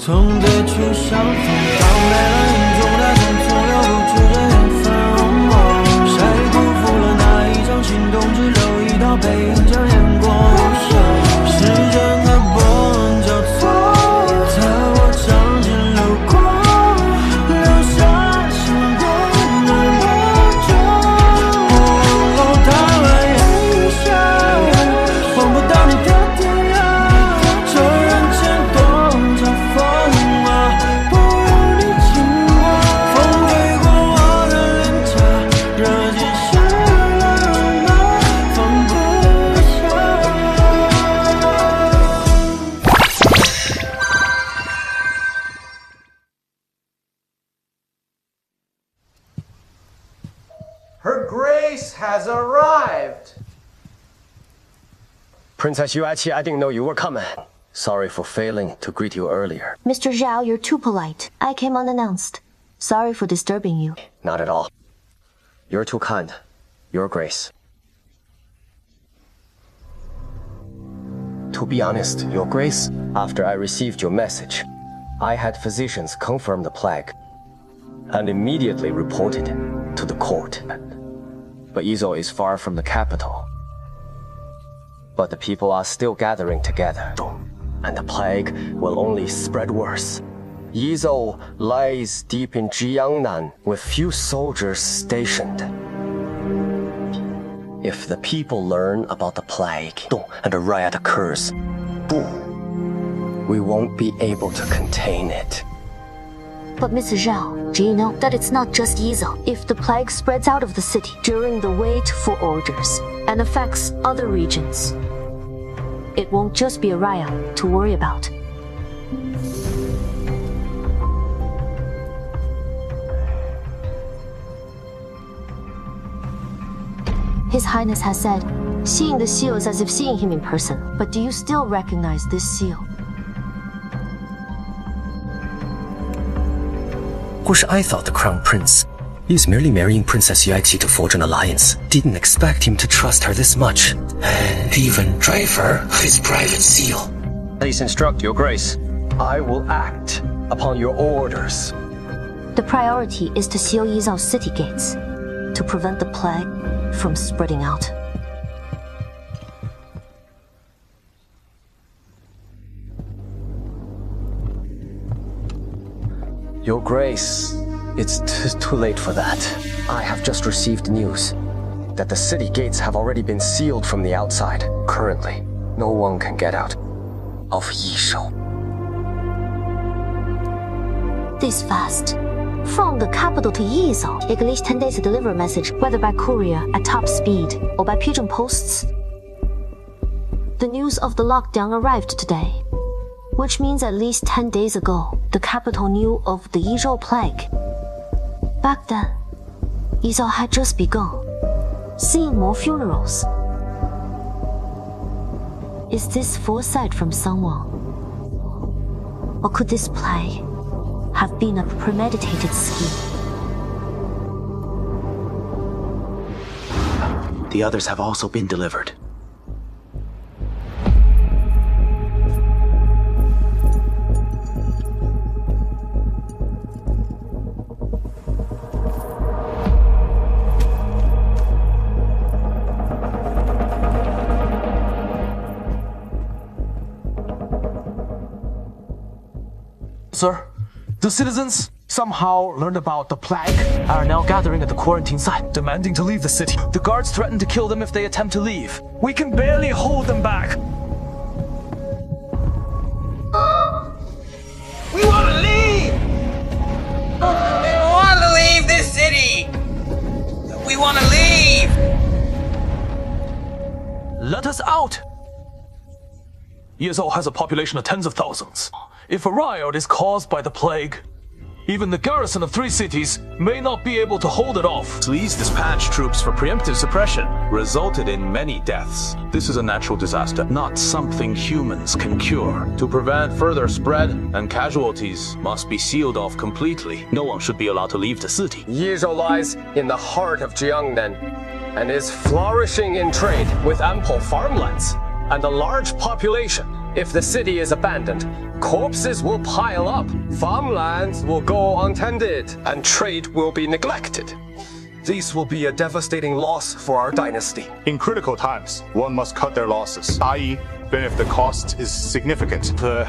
从最初相逢到没了影中的山从流露出这缘分，谁辜负了那一场心动，只留一道背影将眼过无限，时间的波纹交错，在我掌心流过，留下心动的魔咒。哦，台湾烟霞，望不到你的天涯，这人间多少风啊，不如你轻话。风吹过我的脸颊，热气湿了容貌，放不下。Her Grace has arrived. Princess Yue Xi, I didn't know you were coming. Sorry for failing to greet you earlier. Mr. Zhao, you're too polite. I came unannounced. Sorry for disturbing you. Not at all. You're too kind, Your Grace. To be honest, Your Grace, after I received your message, I had physicians confirm the plague and immediately reported it to the court. But Yizhou is far from the capital. But the people are still gathering together, and the plague will only spread worse. Yizhou lies deep in Jiangnan with few soldiers stationed. If the people learn about the plague and a riot occurs, we won't be able to contain it. But Mr. Zhao, do you know that it's not just Yizhou? If the plague spreads out of the city during the wait for orders and affects other regions, it won't just be a riot to worry about. His Highness has said, seeing the seal is as if seeing him in person. But do you still recognize this seal? Or I thought the Crown Prince. He is merely marrying Princess Yue Xi to forge an alliance. Didn't expect him to trust her this much. And even drive her his private seal. Please instruct, Your Grace. I will act upon your orders. The priority is to seal Yizhou's city gates, to prevent the plague from spreading out. Your Grace, it's too late for that. I have just received news that the city gates have already been sealed from the outside. Currently, no one can get out of Yizhou. This fast? From the capital to Yizhou, it can least 10 days to deliver a message, whether by courier at top speed or by pigeon posts. The news of the lockdown arrived today, which means at least 10 days ago, the capital knew of the Yizhou plague. Back then, Yizhou had just begun, seeing more funerals. Is this foresight from someone? Or could this plague have been a premeditated scheme? The others have also been delivered. Sir, the citizens somehow learned about the plague and are now gathering at the quarantine site, demanding to leave the city. The guards threaten to kill them if they attempt to leave. We can barely hold them back. We want to leave! We want to leave this city! We want to leave! Let us out! Yizhou has a population of tens of thousands. If a riot is caused by the plague, even the garrison of 3 cities may not be able to hold it off. Lee's dispatched troops for preemptive suppression resulted in many deaths. This is a natural disaster, not something humans can cure. To prevent further spread, and casualties must be sealed off completely. No one should be allowed to leave the city. Yizhou lies in the heart of Jiangnan and is flourishing in trade with ample farmlands and a large population. If the city is abandoned, corpses will pile up, farmlands will go untended, and trade will be neglected. This will be a devastating loss for our dynasty. In critical times, one must cut their losses, i.e., even if the cost is significant, to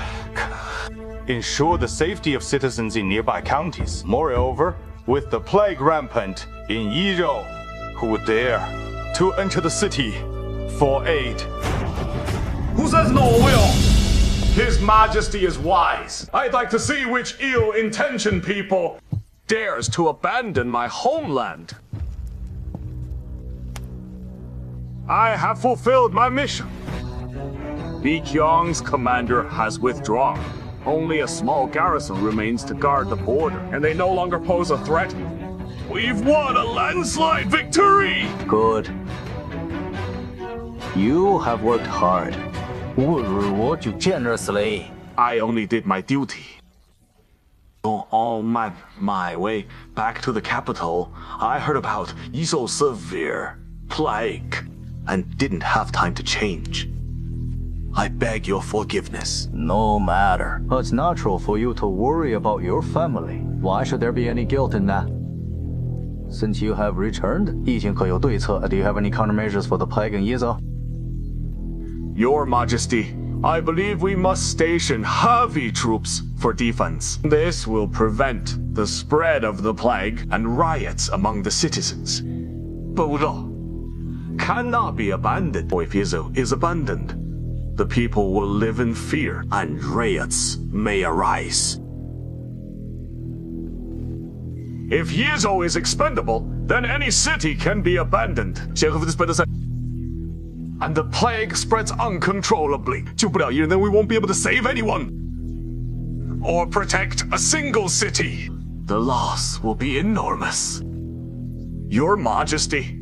ensure the safety of citizens in nearby counties. Moreover, with the plague rampant in Yizhou, who would dare to enter the city for aid? Who says no will? His Majesty is wise. I'd like to see which ill-intentioned people dares to abandon my homeland. I have fulfilled my mission. Biqiang's commander has withdrawn. Only a small garrison remains to guard the border, and they no longer pose a threat. We've won a landslide victory! Good. You have worked hard. We'll reward you generously. I only did my duty. On my way back to the capital, I heard about Yizhou's severe plague and didn't have time to change. I beg your forgiveness. No matter. It's natural for you to worry about your family. Why should there be any guilt in that? Since you have returned, 疫情可有对策? Do you have any countermeasures for the plague in Yizhou? Your Majesty, I believe we must station heavy troops for defense. This will prevent the spread of the plague and riots among the citizens. Boudou cannot be abandoned. If Yizhou is abandoned, the people will live in fear and riots may arise. If Yizhou is expendable, then any city can be abandoned. And the plague spreads uncontrollably. 救不了一人, then we won't be able to save anyone. Or protect a single city. The loss will be enormous. Your Majesty,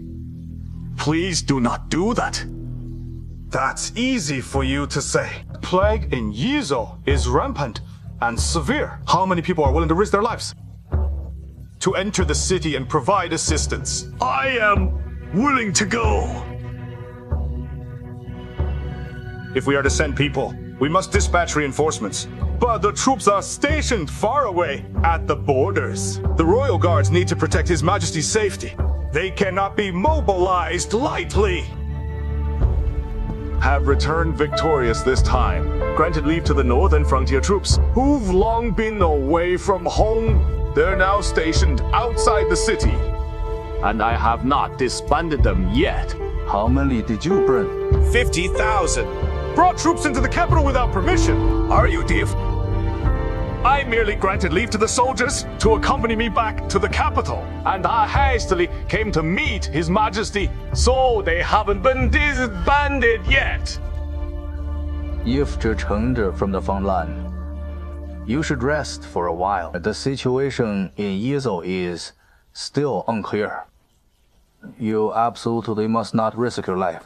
please do not do that. That's easy for you to say. Plague in Yizhou is rampant and severe. How many people are willing to risk their lives to enter the city and provide assistance? I am willing to go. If we are to send people, we must dispatch reinforcements. But the troops are stationed far away at the borders. The royal guards need to protect His Majesty's safety. They cannot be mobilized lightly. Have returned victorious this time. Granted leave to the northern frontier troops, who've long been away from home. They're now stationed outside the city. And I have not disbanded them yet. How many did you bring? 50,000. Brought troops into the capital without permission. Are you deaf? I merely granted leave to the soldiers to accompany me back to the capital. And I hastily came to meet His Majesty, so they haven't been disbanded yet. You've returned from the farmland. You should rest for a while. The situation in Yizhou is still unclear. You absolutely must not risk your life.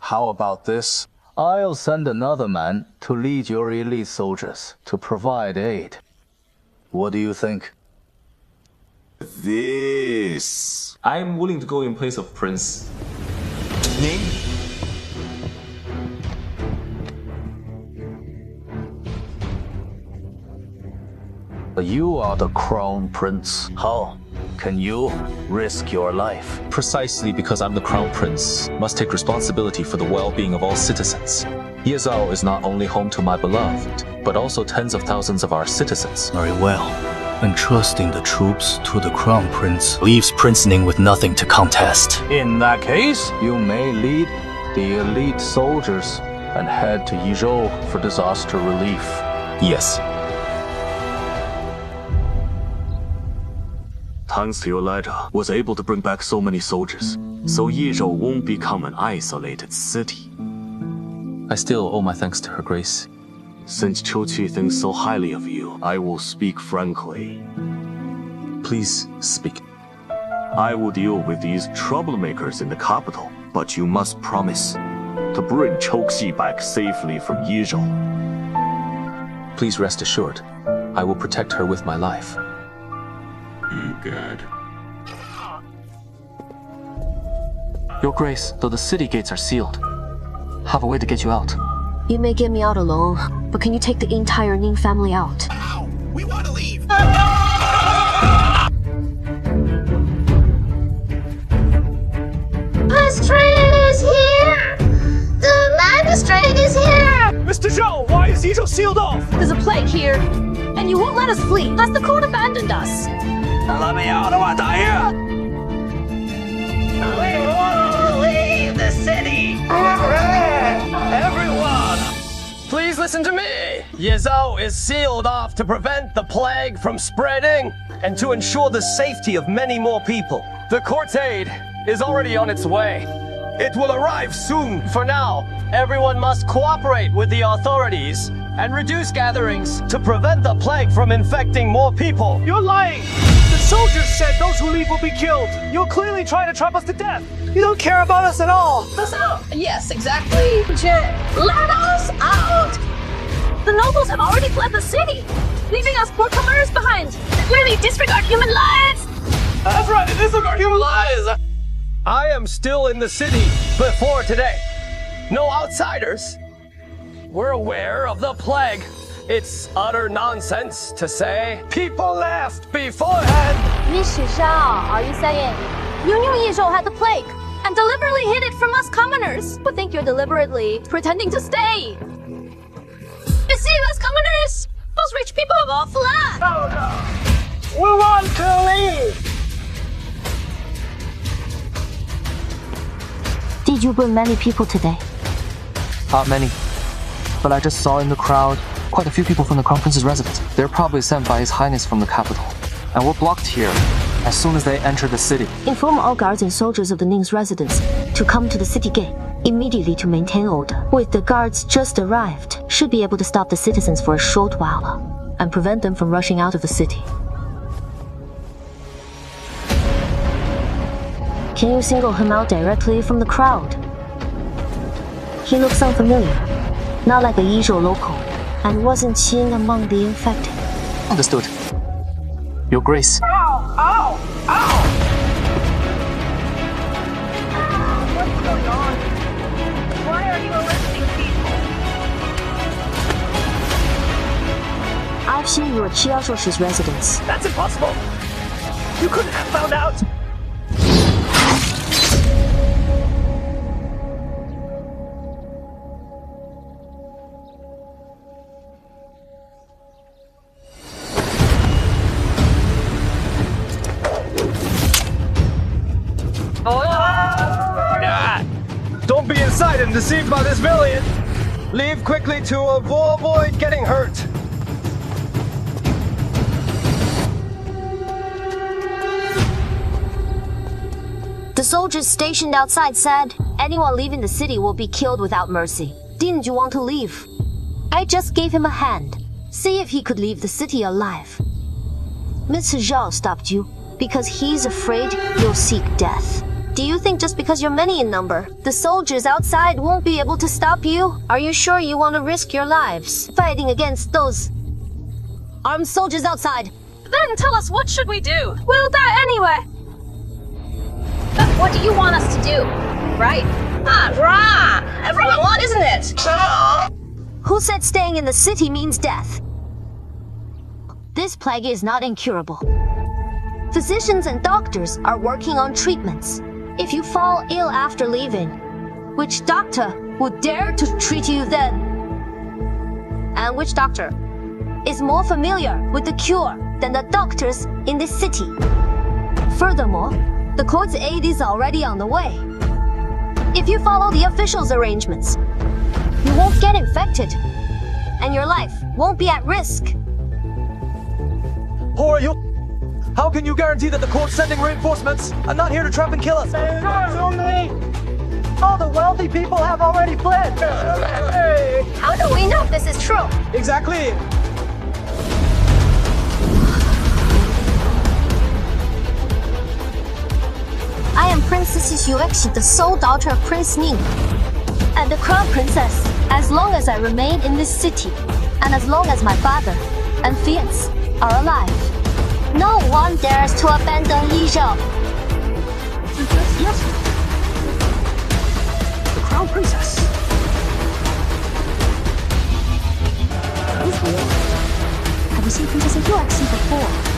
How about this? I'll send another man to lead your elite soldiers to provide aid. What do you think? This... I'm willing to go in place of Prince. Ning? You are the crown prince. How can you risk your life? Precisely because I'm the crown prince, must take responsibility for the well-being of all citizens. Yizhou is not only home to my beloved, but also tens of thousands of our citizens. Very well. Entrusting the troops to the crown prince leaves Prince Ning with nothing to contest. In that case, you may lead the elite soldiers and head to Yizhou for disaster relief. Yes. Thanks to your letter, was able to bring back so many soldiers, so Yizhou won't become an isolated city. I still owe my thanks to Her Grace. Since Chuxi thinks so highly of you, I will speak frankly. Please speak. I will deal with these troublemakers in the capital, but you must promise to bring Chuxi back safely from Yizhou. Please rest assured, I will protect her with my life. Good. Your Grace, though the city gates are sealed, have a way to get you out. You may get me out alone, but can you take the entire Ning family out? Ow! We want to leave! Magistrate is here! The magistrate is here! Mr. Zhou, why is Yizhou sealed off? There's a plague here, and you won't let us flee. Has the court abandoned us? Let me out! I want to die here! We want to leave the city! Everyone, please listen to me. Yizhou is sealed off to prevent the plague from spreading and to ensure the safety of many more people. The court's aid is already on its way. It will arrive soon. For now, everyone must cooperate with the authorities and reduce gatherings to prevent the plague from infecting more people. You're lying! The soldiers said those who leave will be killed. You're clearly trying to trap us to death. You don't care about us at all. Us out! Yes, exactly. Let us out! The nobles have already fled the city, leaving us poor commoners behind. They clearly disregard human lives! That's right, they disregard human lives! I am still in the city before today. No outsiders. We're aware of the plague. It's utter nonsense to say people left beforehand. Mr. Zhao, are you saying you knew Yizhou had the plague and deliberately hid it from us commoners, but think you're deliberately pretending to stay? Deceive us commoners! Those rich people have all fled! Oh no! We want to leave! Did you bring many people today? Not many. But I just saw in the crowd quite a few people from the Crown Prince's residence. They're probably sent by His Highness from the capital. And we're blocked here as soon as they enter the city. Inform all guards and soldiers of the Ning's residence to come to the city gate immediately to maintain order. With the guards just arrived, should be able to stop the citizens for a short while and prevent them from rushing out of the city. Can you single him out directly from the crowd? He looks unfamiliar, not like a Yizhou local, and wasn't seen among the infected. Understood. Your Grace. Ow! Ow! Ow! What's going on? Why are you arresting people? I've seen you at Xiao Xinghan's residence. That's impossible! You couldn't have found out! Don't be incited and deceived by this villain. Leave quickly to avoid getting hurt. The soldiers stationed outside said anyone leaving the city will be killed without mercy. Didn't you want to leave? I just gave him a hand. See if he could leave the city alive. Mr. Zhao stopped you because he's afraid you'll seek death. Do you think just because you're many in number, the soldiers outside won't be able to stop you? Are you sure you want to risk your lives fighting against those armed soldiers outside? Then tell us, what should we do? We'll die anyway! But what do you want us to do? Right? Right! Everyone won, isn't it? Who said staying in the city means death? This plague is not incurable. Physicians and doctors are working on treatments. If you fall ill after leaving, which doctor would dare to treat you then? And which doctor is more familiar with the cure than the doctors in this city? Furthermore, the court's aid is already on the way. If you follow the officials' arrangements, you won't get infected, and your life won't be at risk. Who are you? How can you guarantee that the court's sending reinforcements and not here to trap and kill us? All the wealthy people have already fled. How do we know if this is true? Exactly. I am Princess Yue Xi, the sole daughter of Prince Ning, and the Crown Princess, as long as I remain in this city, and as long as my father and fiancé are alive. No one dares to abandon Yizhou. Yes. The Crown Princess. seen Princess Yue Xi before.